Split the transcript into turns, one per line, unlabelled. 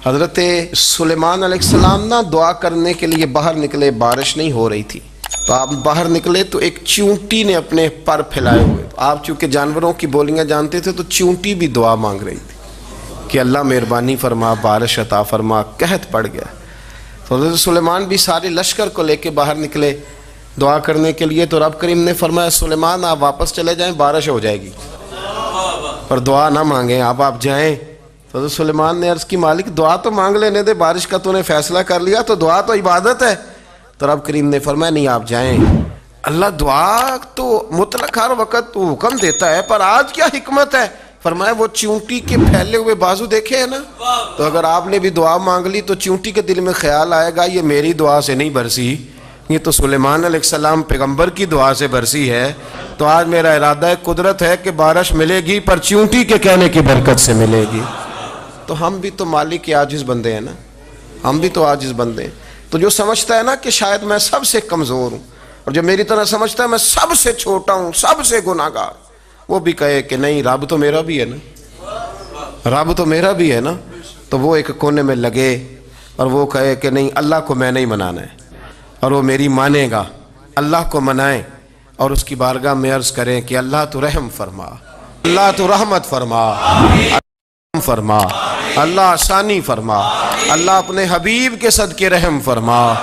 حضرت سلیمان علیہ السلام نا دعا کرنے کے لیے باہر نکلے، بارش نہیں ہو رہی تھی، تو آپ باہر نکلے تو ایک چیونٹی نے اپنے پر پھیلائے ہوئے، تو آپ چونکہ جانوروں کی بولیاں جانتے تھے تو چیونٹی بھی دعا مانگ رہی تھی کہ اللہ مہربانی فرما، بارش عطا فرما، قحط پڑ گیا۔ تو حضرت سلیمان بھی سارے لشکر کو لے کے باہر نکلے دعا کرنے کے لیے، تو رب کریم نے فرمایا سلیمان آپ واپس چلے جائیں، بارش ہو جائے گی، پر دعا نہ مانگیں، آپ جائیں۔ تو حضرت سلیمان نے عرض کی مالک دعا تو مانگ لینے دے، بارش کا تو نے فیصلہ کر لیا، تو دعا تو عبادت ہے۔ تو رب کریم نے فرمایا نہیں آپ جائیں، اللہ دعا تو مطلق ہر وقت تو حکم دیتا ہے، پر آج کیا حکمت ہے؟ فرمایا وہ چیونٹی کے پھیلے ہوئے بازو دیکھے ہیں نا، تو اگر آپ نے بھی دعا مانگ لی تو چیونٹی کے دل میں خیال آئے گا یہ میری دعا سے نہیں برسی، یہ تو سلیمان علیہ السلام پیغمبر کی دعا سے برسی ہے، تو آج میرا ارادہ ہے، قدرت ہے کہ بارش ملے گی، پر چیونٹی کے کہنے کی برکت سے ملے گی۔ تو ہم بھی تو مالک کے عاجز بندے ہیں نا، ہم بھی تو عاجز بندے ہیں۔ تو جو سمجھتا ہے نا کہ شاید میں سب سے کمزور ہوں، اور جو میری طرح سمجھتا ہے میں سب سے چھوٹا ہوں، سب سے گناہگار، وہ بھی کہے کہ نہیں رب تو میرا بھی ہے نا، رب تو میرا بھی ہے نا، تو وہ ایک کونے میں لگے اور وہ کہے کہ نہیں اللہ کو میں نہیں منانا ہے، اور وہ میری مانے گا، اللہ کو منائیں اور اس کی بارگاہ میں عرض کریں کہ اللہ تو رحم فرما، اللہ تو رحمت فرما، اللہ آسانی فرما، اللہ اپنے حبیب کے صدقے رحم فرما۔